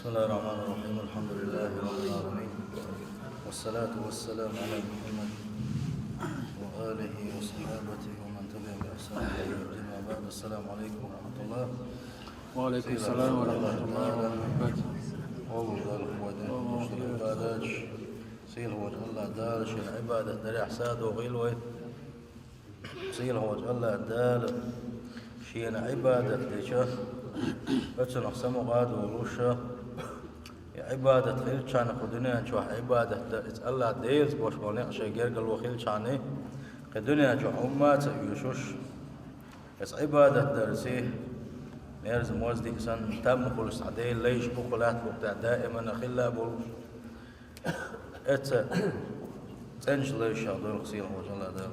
بسم الله الرحمن الرحيم. الحمد لله رب العالمين، والصلاة والسلام على محمد وآله وصحابته ومن تبعهم بإحسان إلى يوم الدين. وبعد، السلام عليكم ورحمة الله. وعليكم السلام ورحمة الله وبركاته. والله القوادين وشر العبادات سيل هو الله دال شيء العبادة دري حساد وغيلوه سيل هو الله دال شيء العبادة ليشه أتسن أقسم قاد وروشة عبادة خيل كان قدنيا شو عبادة الله ديز باش بوني شيء غير قال وخيل كاني قدنيا شو أمات يشوش بس عبادة درسيه نرز موزدي سن تم خلص عديل ليش بقولات وقت دائما خلا بولش ات تنش ليش هذول خسيل هو الله دار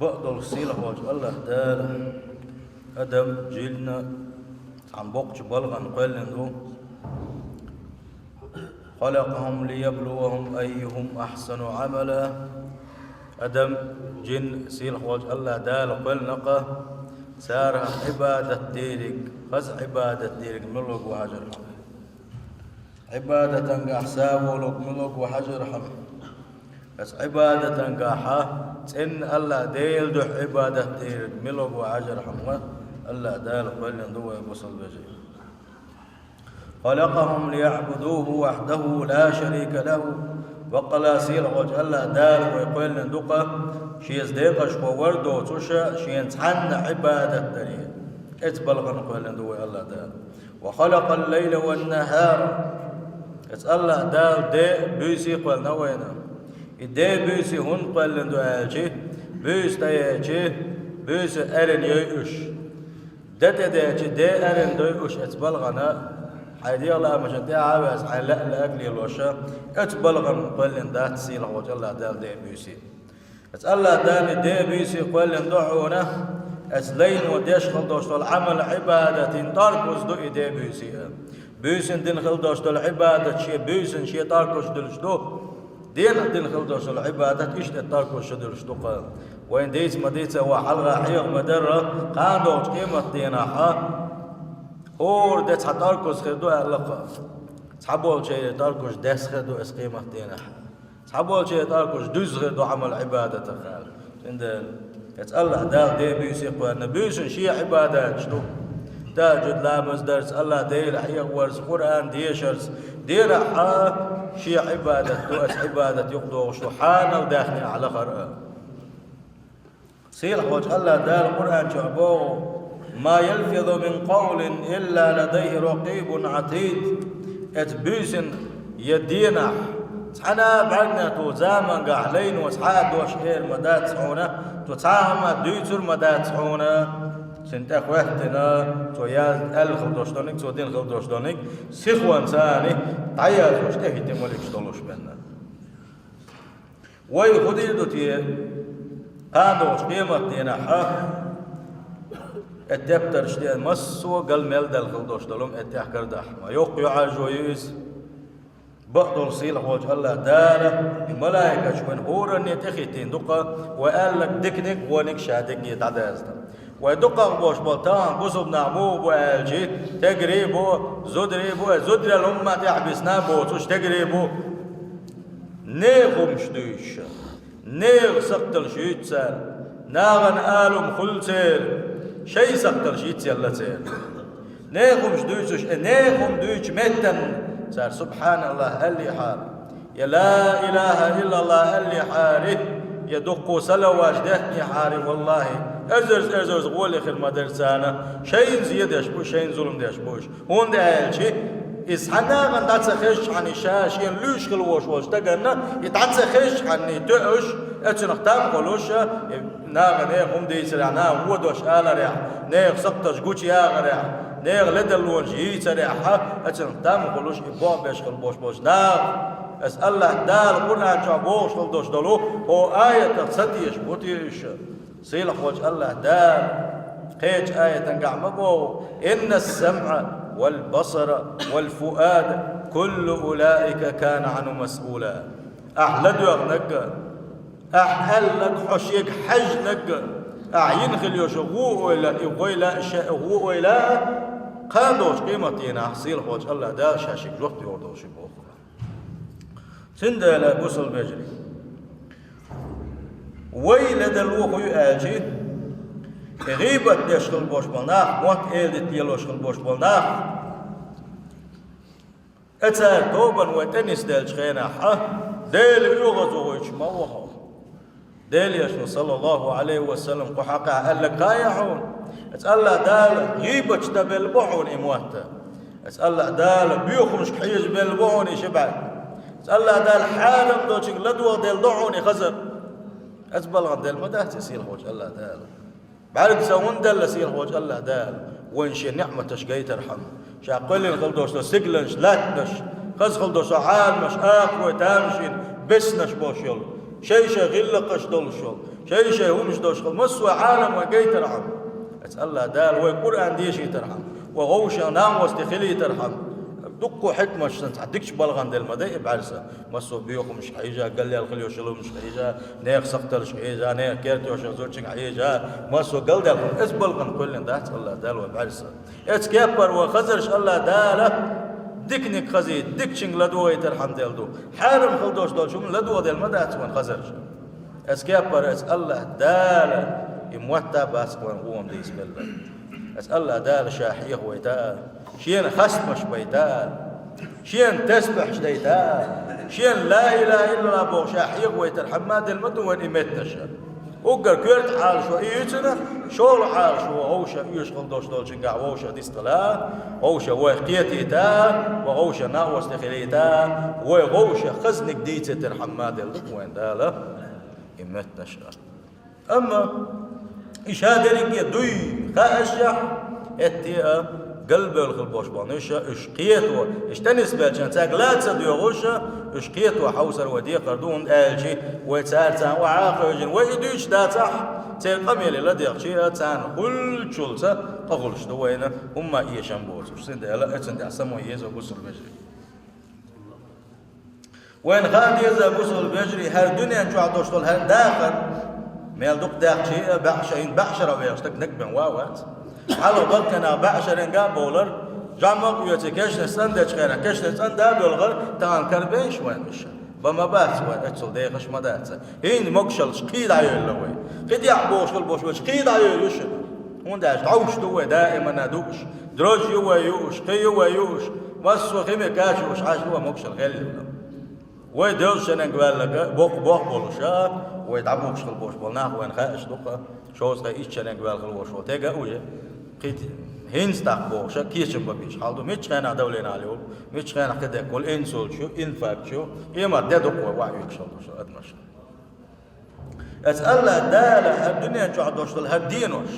بقدر خسيل هو الله دار أدم جيلنا عم بوقش بلغن قلندو خلقهم ليبلوهم أيهم أحسن عملا. أدم جن سيل خوج الله دال قلنقه سارها عبادة ديرك خز عبادة ديرك ملوك وحجر حم عبادة حساب ولوك ملوك وحجر حم بس عبادة قاحة إن الله ديل دح عبادة ديرك ملوك وحجر حم الله دال قلندو ويبصل بجي خلقهم ليعبدوه وحده لا شريك له. وقلا سيل خوج الله دال ويقول ندقة شيز ديقش ووردو تشا شين تحن عبادة دريه اتبلغ نقول ندو الله دال. وخلق الليل والنهار الله دال دي بيسي قول نوينا دي بيسي هن قول ندو الجي بيس تيجي بيس ارن يوش دت ديجي دي ارن دويش اتبلغنا عادي الله مشان دي عابس على لا أكل الوشة اتبلغن قلن دات سيل وجه الله دال دي بيسي الله دال دي بيسي قلن دعونا اسلين وديش خلدوش العمل عبادة تاركوز دو دي بيسي بيسن دين خلدوش العبادة شي بيسن شي تاركوش دلش دو دين خلدوش العبادة ايش تاركوش دلش دو وين ديت مديت وحلقة حيق مدرة قاندوش قيمة ديناها اور ده تاركوز خدو علاقة تحبول شيء تاركوز دس خدو اسقيمة دينه تحبول شيء تاركوز دوز خدو عمل عبادة تخال عند الله دال دي بيسي قوانا بيسن شيء عبادات شنو تاجد لامز درس الله ديل حيق ورس قرآن ديشرس دير شيء عبادة دوس عبادة يقضو شحان وداخل على خرق سيل حوج الله دال قرآن شعبوه ما يلفظ من قول إلا لديه رقيب عتيد اتبيسن يدينا تحنا بعدنا تو زامن قاحلين وسحاد وشهير مدات سعونا تتعامى دوتر مدات سعونا سنتاك وحدنا تو ياز الخلدوشتونيك تو دين خلدوشتونيك سيخوان ساني تعياز وشتهي تموليك شتولوش بنا وي خدي دوتي قادوش قيمة دينا الدفتر شتى مسو قال ميل دل خلدوش دلهم اتحكر دحما يوق يعالجو يوز بقدر صيل خوج الله داره الملائكة شوين هورن يتخيتين دقة وقال لك دكنك ونك شادك يتعدازنا ودقة بوش بلطان بوصب نعمو بوالجي تقريبو زدري الأمة تحبسنا بوتوش تقريبو نيغم شدوش نيغ سقتل شيتسال ناغن آلم خلسير شيء سقطر شيء تيلا تير نيخم شدوش نيخم دوش متن صار سبحان الله اللي حار يا لا إله إلا الله اللي حاره يدقوا سلواش دهني حاري والله أزرز قولي خير مدرسانا شيء زيادة يشبوش شيء ظلم يشبوش هون ده هالشي إسحنا من تاتسخش عن الشاش ينلوش خلوش تقلنا يتعتسخش عن تقش اتنختام قلوش ناغ نيغ ديسر عناه ودوش آل ريح نيغ سقطش قوشي آغ ريح نيغ لدلون جيس ريح اتنختام قلوش إبوان بيشغل بوش ناغ اس الله دال قرآن شعبوش خلدوش دلو هو آية تقصديش بوتيش سيلح وجه الله دال قيج آية تنقع مبو إن السمع والبصر والفؤاد كل أولئك كان عنه مسؤولا. أحلد يغنق أحلك حشيك حج نق أعين خليوش غو إلى قادوش قيمتين أحصيل خوش الله دا شاشك جوت يوردوش بوخلا سندلا بوصل بجري ويل دلوخ يأجي غيبة دشخل بوش بلناخ موت إيل ديالوشخل بوش بلناخ أتسار توبا وتنس دل شخينا ديل يغزوش موحو ديل يشن صلى الله عليه وسلم قحقا قال لك قايحون أسأل دال غيبة تبل بحون إمواتا أسأل دال بيخمش حيج بالبحون شبعت أسأل دال حالم دوشك لدوغ ديل ضعوني خزر أسبلغن ديل مدى تسير خوش الله دال بعد سوون دل سير خوش الله دال وإنشي نعمة تشقي ترحم شاقلين خلدوش سجلنش لاتنش خز خلدوش عالمش آخوة تامشين بسنش بوشيل شيء غلقش دولشول شيء همش دوشل مسوى عالم وقي ترحم أسأل دال وقرآن ديشي ترحم وغوشا نام واستخلي ترحم دقوا حكمة تعدكش بلغان دل مدى بعرسة مسو بيوكم مش حيجا قال لي الخليو شلو مش حيجا نيك سقطر حيجا نيك كيرتيو شزورتشك حيجا مسو قال دل اسبلغن كلن ده الله دال وبعرسة اتكبر وخزرش الله دال ديكنيك خزي ديكشنج لدو يترحم دل دو حارم خلدوش دول شو من لدو دل مدى تكون خزرش اسكبر اس الله دال يموتا باسكوان قوم ديس بالله اس الله دال شاحيه ويتا شين خصمش بيتا شين تسبح شديتا شين لا اله الا الله بو شاحيه ويترحم ما دل مدو وين يمتش وقر كيرت حال شو ايتنا شو حال شو هوشا يشغل دوش دول شنقع هوشا ديستلا هوشا وقيتي تا وهوشا ناوس دخليتا وهوشا خزنك ديت ترحم ما دل وين دالا يمتنا شا اما ايش هذا اللي دوي خاشح اتيا قلبه الخلبوش بانيشا اشقيتو اشتنس بالشان تاق لا تصديو غوشا اشقيتو حوسر ودي قردون الجي ويتسالتا وعاقوجين ويدوش داتح تيقميلي لديق شيئا تان كل شلسة تغلش دوينة هما ايشان بوز وشسين دي الا اتسن دي عسمو ايزا بوصل بجري وين خان يزا بوصل بجري هر دنيا نشو عدوشتول هر داخل ميل دوق داق شيئا بعشرين بعشرة ويشتك نكبن واوات حلو بلكنا بعشرين قام بولر جامق يوتي نستان ده شخيرا نستان ده بولغر تان كربين شوين مش بما بات وين اتسل ديقش مدات هين مقشل شقيد عيل لوي قد يعبوش البوش شقيد عيل يشل هون داش عوش دوه دائما ندوش دروج يوش قي يوش واسو خيمه كاشوش عاش هو مقشل غير ويدوش نقبل لك بوق بولشا ويدعبوش البوش بولناخ وين خاش دقه شوز غا ايش نقبل خلوش وتيغا اوجه قيت هينستاق بوشا كيشن ببيش حالدو ميش خانا دولين عليهم ميش خانا كده كل انسول شو انفاك شو يما ددق ووعي يكشل شو ادمش اسال دال الدنيا شو عدوش هالدينوش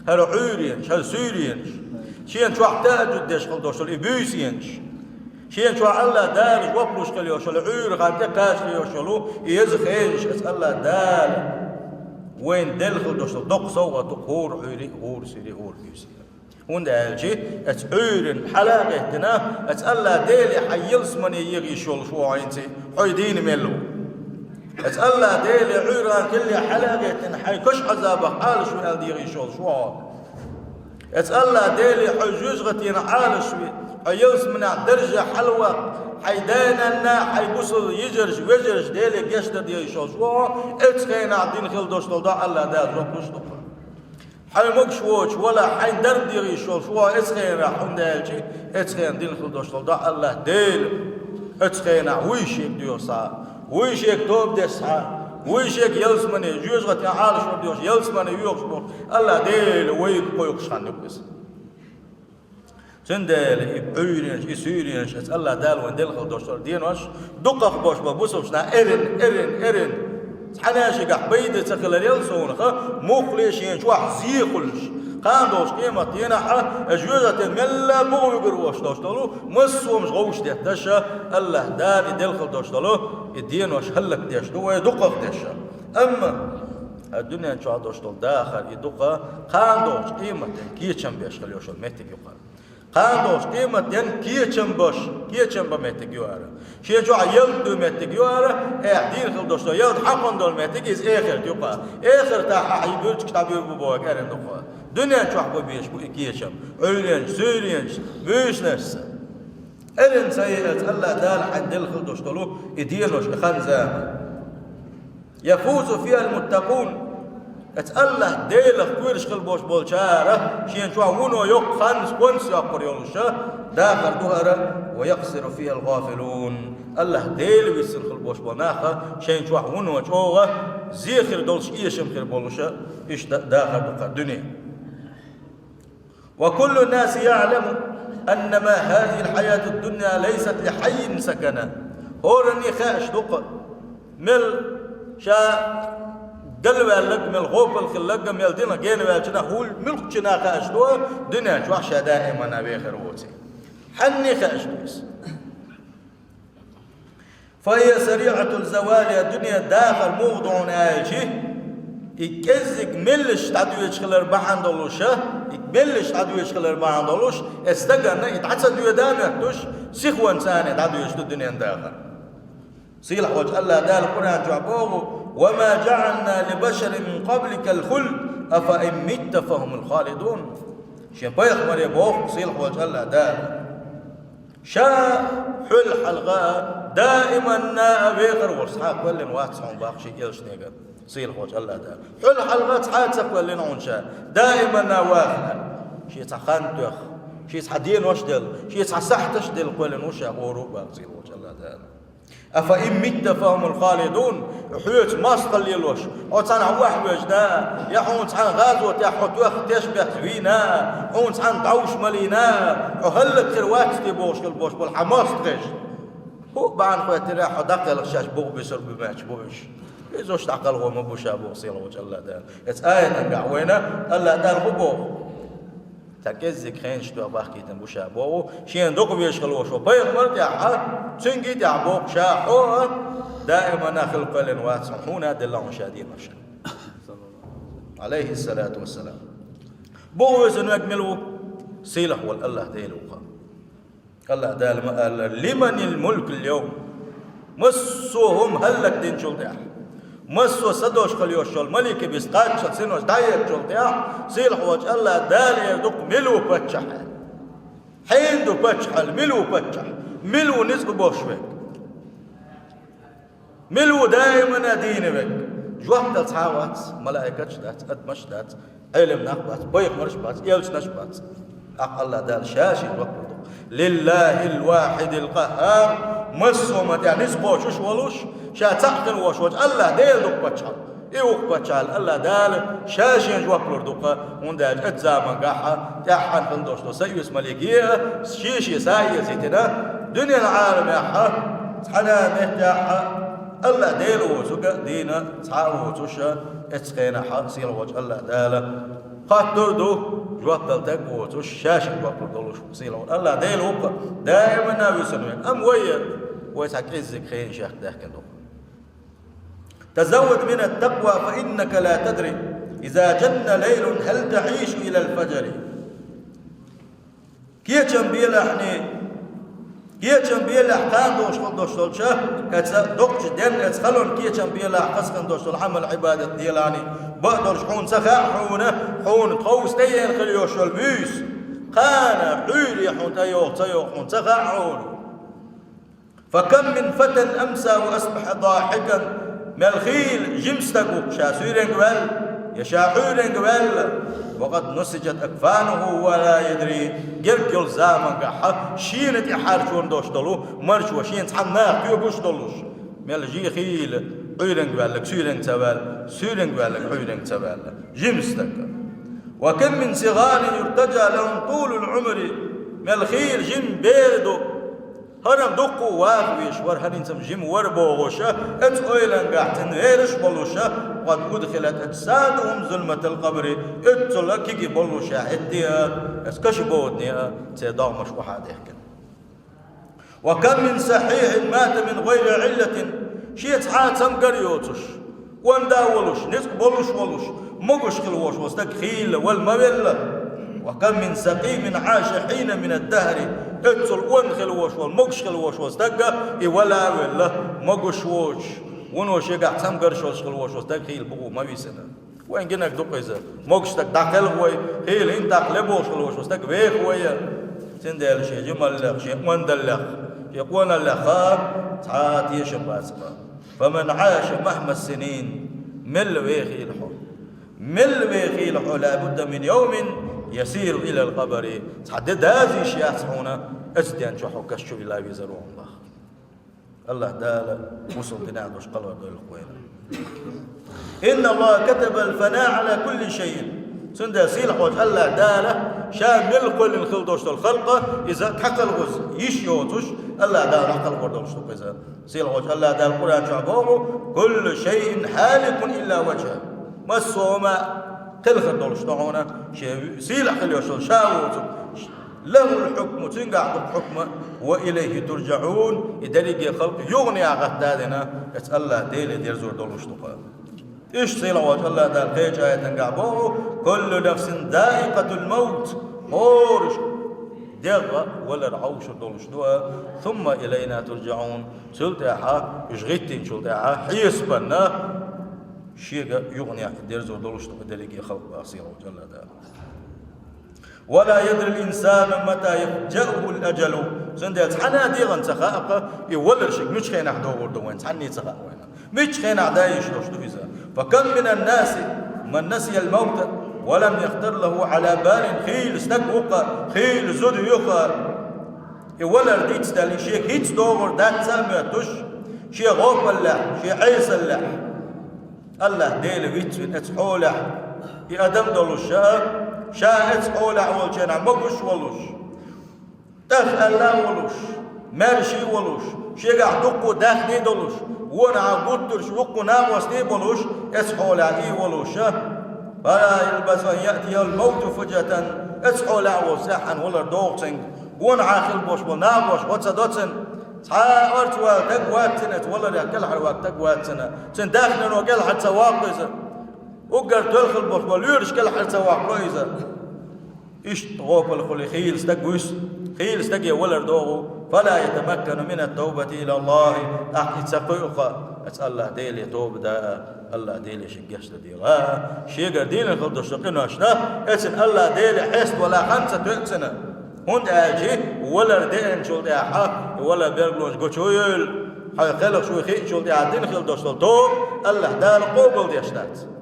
هالعورينش هالسورينش شين شو احتاج ديش خلدوش الابيسينش شين شو الله دال وقلوش كليوش العور غادي قاش ليوشلو يزخينش اسال دال وين دلخل دوش دق صوغة دقور عوري هور سيري هور بيسي وين دالجي اتعورن حلاقه تنا اتألا ديلي حيلس مني يغي شول شو عينتي حيدين ملو اتألا ديلي عوران كلي حلاقه تنا حيكش عذابه حال شو هل يغي شول شو اتألا ديلي حجوز غتين حال شو حيلس منع درجة حلوة حيدانا حيبوصل يجرش ويجرش ديلي قشتر دي شو اتخينا عدين خيل دوش طلع الله دال روكوش دقا حيموكش ووش ولا حيدر دي شو اتخينا حون دالجي اتخينا دين خيل دوش طلع الله ديل اتخينا ويشيك ديوسا ويشيك توب ديسا ويشيك يلسمني جوز غتين عالش وديوش يلسمني يوكش الله ديل ويك بويكش خاندوكس سندل يبعيرينش يسيرينش الله دال وين دل خل دوشتر دينوش دقق باش ببوسوشنا إرن حناشي قح بيد تخل اليلسون خا مخليشين واحد زيقلش قام دوش قيمة ينحى أجوزة ملا بو يقروش دوشتلو مسومش غوش ديتشا الله دال دل خل دوشتلو الدينوش هلك ديشتو ويدقق ديشا أما الدنيا شو دوشتل داخل يدقق قام دوش قيمة كيتشم بيش خليوش المتك يقال قادوش قيمة ين كيتشن بمتك يوارا شيء جو عيل دو متك يوارا دين خل دوشتو يلد حقن دول متك إز آخر تيوقع آخر تا حيبيرج كتابير ببوك أرن دقا دنيا شو حبوا بيش بو إكيشم عيلين سوريين بيش نفسه إلين سيئة الله دال حد الخل دوشتلو إدينوش خنزام يفوز فيها المتقون الله ديلخ كويرش خل بوش بولشارة شين شو ونو يق خنز ونس يقر يولشة داخل دهرة ويقصر فيها الغافلون الله ديل بيسن خل بوش بولناخة شين شو ونو جوغة زيخر دولش إيشم خير بولشة إيش داخل دقة الدنيا وكل الناس يعلم أنما هذه الحياة الدنيا ليست لحي سكنا هورني خاش دقة مل شا قلب لك مل خوف الخلق مل دينا جين والجنا هول ملك جنا خاش دو دنيا شو عشا دائما بيخر ووتي حني خاش دوس فهي سريعة الزوال الدنيا داخل موضوع ناجي يكزك ملش تعدو يشخلر بحان دولوشة يكملش تعدو يشخلر بحان دولوش استقرنا يتعصد يدامك سيخو انسان يتعدو يشتو الدنيا داخل صيلح وجه الله دال القرآن جعبوه وما جعلنا لبشر من قبلك الخلد أفإن مت فهم الخالدون شين بيخ مريم بوخ صيلح وجه الله دال شا حل حلقاء دائما نا بيخر ورسحاق ولن واتسعون باقشي يلش نيقا صيلح وجه الله دال حل حلقاء تحاتسك ولن عنشا دائما نا واخر شي تخان تخ شي تحدين وشدل شي تحسحتش دل ولن وشا غورو باق صيلح وجه الله دال أفإن مت فهم الخالدون حيوت ما استقليلوش أو تان واحد وجدا يا حون تان غازوت يا حوت وقت تشبه زوينا حون تان تعوش ملينا وهلك كروات تبوش البوش بالحماس تغش هو بعد خوات راح دقل الشاش بوق بيصير بماتش بوش إيزوش تعقل هو مبوش أبو صيله وجه الله دال إتس آية نقعوينا الله دال هو تكزك خينش تو باخ كيتن بوشا بو شين دوق بيشغلوا شو بيغمر يا حد تنجي يا بوك شاحو دائما ناخل قلن واسمحونا دلهم شادين مشان عليه الصلاة والسلام بو وزن يكملوا صيلح والله ديلوقا الله دال لمن الملك اليوم مسوهم هلك دين شلطيح مسو صدوش خليوش شل ملك بيسقاط شل سنوش دايك شلطيح صيلح وجه الله دال يدق ملو بتشح حين دو بتشح ملو بتشح ملو نسق بوشوك ملو دائما دين بك جواب تلتحاوات ملائكة شدات أدمش دات علم نقبات بيق مرشبات يلش نشبات الله دال شاشي وقبضه لله الواحد القهار مسومة يعني نسبوش وش ولوش شا تحقن وش وش الله ديل دوك بتشال إيوك بتشال الله دال شاشين جواب لردوقة ونداج أجزاما قاحة تحن فندوشتو سيوس مليكية شيشي ساية زيتنا دنيا العالم يا حا تحنا مهتاحة الله ديل وزوكا دينا تعاو وزوشا اتسقينا حا سير وجه الله دال خاطر دو جواب تلتك وزوش شاشين جواب لردولوش سير الله ديل وقا دائما نابي سنوين أم ويا ويسعك عزك خير شيخ داك تزود من التقوى فإنك لا تدري إذا جن ليل هل تعيش إلى الفجر كيتشن بيلحني كيتشن بيلح كان دوش خدوش دولشة دوكش دين يتخلون كيتشن بيلح قسكن دوش العمل عبادة ديلاني بقدرش حون سخاء حون تخوص تيين خليوش الميس قانا حولي حون تيوخ حون سخاء حون فكم من فتى أمسى وأصبح ضاحكا ملخيل جمستكو شاسورين قبل يشاحورين قبل وقد نسجت أكفانه ولا يدري قرقل زامن قحا شينت يحارشون دوش دلو مرش وشين تحناق يوبوش دلوش ملجي خيل عيرين قبل سورين تبال سورين قبل عيرين تبال جمستك وكم من صغار يرتجى لهم طول العمر ملخيل جم بيردو هرم دقو واقويش ورهن سم جيم وربوغوشة اتقويلن قاعتن غيرش بلوشة قد أدخلت أجسادهم ظلمة القبر اتلكي بلوشة هدية اسكش بودنيا تدامش وحاديك وكم من صحيح مات من غير علة شيت حاتم قريوتش وانداولوش نسك بلوش ولوش مقش خلوش واستكخيل والمبلة وكم من سقيم عاش حين من الدهر اتل ونخل وش والمقشخل وش واستقى ولا ولا مقش وش ونوش يقع تم قرش وش وش واستقى البقو ما بيسنا وين جنك دقيزة موجستك داخل هوي هيل إنت تقلبوش لوش وستك بيخ هوي تندل شيء جمل لك شيء مندل لك يكون لك ساعات يشباسك فمن عاش مهما السنين مل بيخي الحر مل بيخي الحر لابد من يوم يسير إلى القبر تحدد هذه الشيء سحونا أجدين شو كشوا إلى بيزرون الله تعالى وصل تنادوش قلبه بالقوين إن الله كتب الفناء على كل شيء سندا سيلح وجه الله تعالى شامل كل الخلطوش الخلقة إذا حق الغز يشيوتوش الله تعالى حق الغردوش إذا سيلح وجه الله تعالى القرآن شعبه كل شيء حالك إلا وجهه مسوما تلخد دولش طعونا سيلح اليوشل شاوت له الحكم تنقع الحكم وإليه ترجعون يدرج خلق يغني عقدادنا يسأل الله ديلي ديرزور دولش طقا إيش سيلح وجه الله تعالى قيج آية تنقع بوه كل نفس ذائقة الموت هورش دغة ولا رعوش دولش دوا ثم إلينا ترجعون سلطة يشغيتين سلطة حيسبنا شيء يغني ديرزور دولش طقا ديلي خلق أصير وجه الله تعالى ولا يدري الإنسان متى يفجأه الأجل سندل حنا ديغن سخاء يولر شيء مش خينا حدور دوين حني سخاء وين مش خينا عدايش دوش دويزا فكم من الناس من نسي الموت ولم يخطر له على بال خيل استقوق خيل زود يقى يولر ديت دالي شيء هيت دور دات سامتوش شيء غوب الله شيء عيس الله الله ديل بيت اتحوله يا ادم دولش شاهد حول أول جنا مقش ولوش تفعل لا ولوش مرشي ولوش شجع دقو داخلي دولوش وانا قدرش وقو ناوس دي ولوش اسحول عليه ولوش فلا يلبس أن يأتي الموت فجأة اسحول على ساحن ولا دوغتنج وانا عاخل بوش وناوش وتصدوتن تعارت وتقواتنت ولا كل حلوات تقواتنا تنداخل وكل حتى واقزة وقر تلخل بوش وليرش كل حتى واقزة إيش طغوب الخلي خيل استقوس خيل استقي ولا دوغو فلا يتمكن من التوبة إلى الله أحد سقيقة أسأل الله ديل يتوب دا الله ديل شقش ديل شيقر ديل الخلط شقين واشنا اسن الله ديل حست ولا خمسة تؤسنة هند آجي ولا دين شول دي حق ولا بيرغلوش قوشويل حي خلق شوي خيل شول دي عدين خلط دوشتل توب الله دال قوبل دي اشتات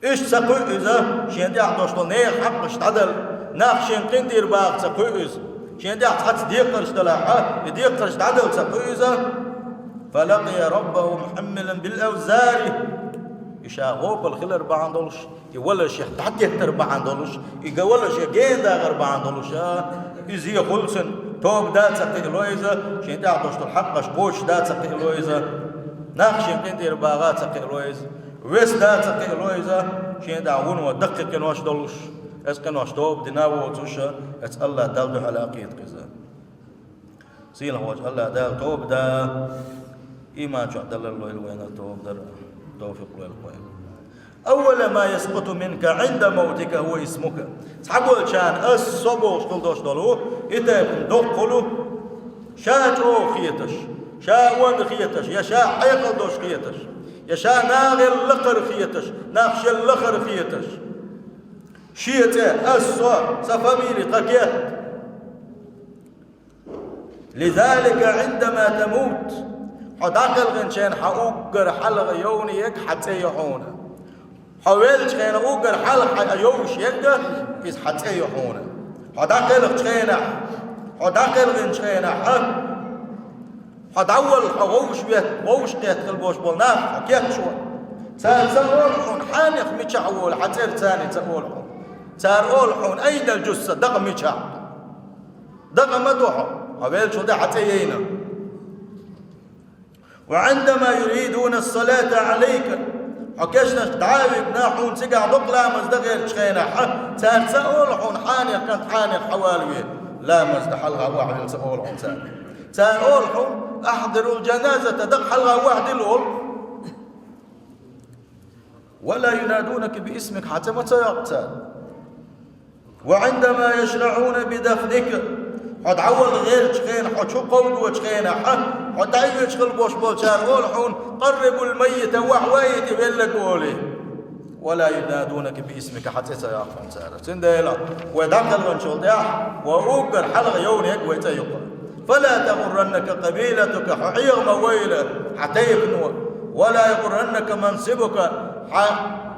إيش سقي إذا شين دي عطوشتل نيخ حق اشتعدل ناخ شين قندير باق سقي إذا شين دي عطحت ديقر اشتلاحا ديقر اشتعدل سقي إذا فلقي ربه محملا بالأوزار يشاغوب الخلر بعندولش يولا شيخ تحت يهتر بعندولش يقولا شيخ جيدا غير بعندولش يزي خلصن توب دات سقي إلويزا شين دي عطوشتل حق اشقوش دات سقي إلويزا ناخ شين قندير باغات سقي إلويزا ويس دا تقي لويزا شين دعون ودقق كنواش دولش اس كنواش توب ديناو وتوشا اس الله دالدو على قيد كذا سيلا وجه الله دال توب دا إيمان شو عدل الله الوين توب در توفيق له الوين أول ما يسقط منك عند موتك هو اسمك صحبوا كان الصبو شقلدوش دولو إتاكم دقلو شاجو خيتش شا وان خيتش يا شا حيقل دوش خيتش يشاء ناغل لقر خيتش ناخش اللقر خيتش شيته أسوأ سفميري قكيت لذلك عندما تموت حداقل غنشين حأوقر حلغ يونيك حتى يحونا حوالش خين أوقر حلغ يوش يقدر إذ حتى يحونا حداقل غنشين حد أول غوش بيت غوش قيت البوش بولناه حكيت شو سأولحون حانخ ميشعول حتى ثاني سأولحون أين الجثة دق ميشع دق مدوحه قبل شو ده حتى يينا وعندما يريدون الصلاة عليك حكيشنا تعاوي بناحون سقع دقلا مزدغير شخينا سأولحون حانخ كانت حانخ حوالي لا مزدحلها واحد سأولحون سأولحون أحضروا الجنازة دق حلقة واحد الأول ولا ينادونك باسمك حتى متى يقتل وعندما يشرعون بدفنك حد عول غير شخين حد شو قود وشخين وتعيو يشغل بوش بولشان والحون قربوا الميت وحويت بلك قولي ولا ينادونك باسمك حتى سيعرفون سارة سنديلا ودخل غنشول داح وأوكر حلق يونيك ويتيقى فلا تغرنك قبيلتك حعير مويلة حتى يبنوا ولا يغرنك منصبك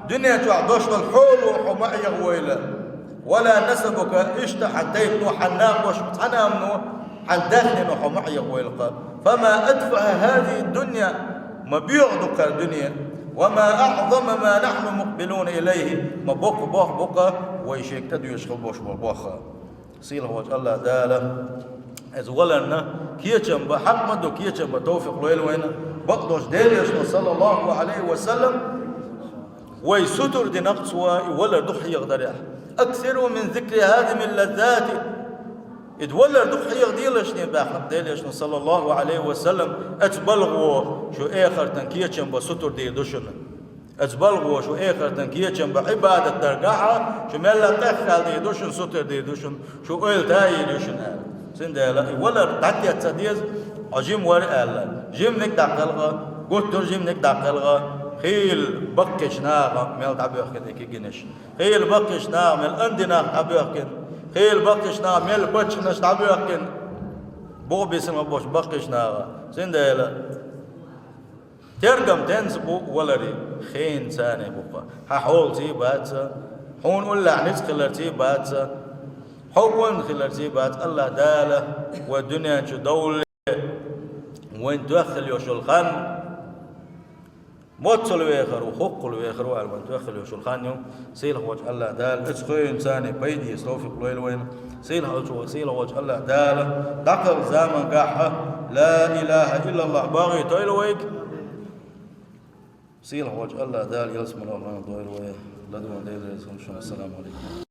دنيا تعدوش الحول وحمعير ويلة ولا نسبك اشت حتى يبنوا حناق وش بتحنامنوا حداخل وحمعير ويلقى فما أدفع هذه الدنيا ما بيعضك الدنيا وما أعظم ما نحن مقبلون إليه ما بق ويشيك تدو يشغل بوش بالبوخة سيله وجه الله داله از ولنا كيتشم بحق مدو كيتشم بتوفيق لويل وين بقدوش ديليش صلى الله عليه وسلم ويستر دي نقصوا ولا ضحي يقدر أكثر من ذكر هذه من اللذات إذ ولا ضحي يقدرش نباح ديليش صلى الله عليه وسلم أتبلغوا شو آخر تنكيتشم بستر دي دوشن أتبلغوا شو آخر تنكيتشم بعبادة درجعة شو ملا تخل دي دوشن ستر دي دوشن شو قيل تاي دوشن سندلا ولا تعطي تصديز أجيم ورقة جيم نك دقلقة قلت جيم نك دقلقة خيل بقش ناقة مال تعبير كده كي جنش خيل بقش ناقة مال أندنا تعبير كن خيل بقش ناقة مال بتش نش تعبير كن بو بيسمع بوش بقش ناقة سندلا ترجم تنسبو ولري خين ثاني بقى حول تي باتسا حون ولا نسخلر تي باتسا حون خلال سيبات الله داله والدنيا دولة وين تدخل يوشل خان موتل ويخر وحق ويخر وين تدخل يوشل خان يوم سيله وجه الله دال اسخي انسان بيدي يستوفق لويل وين سيله وجه الله داله دقل زمن قاحه لا اله الا الله باغي تويل ويك سيله وجه الله دال يسمى الله دويل وين لا دون ديل السلام عليكم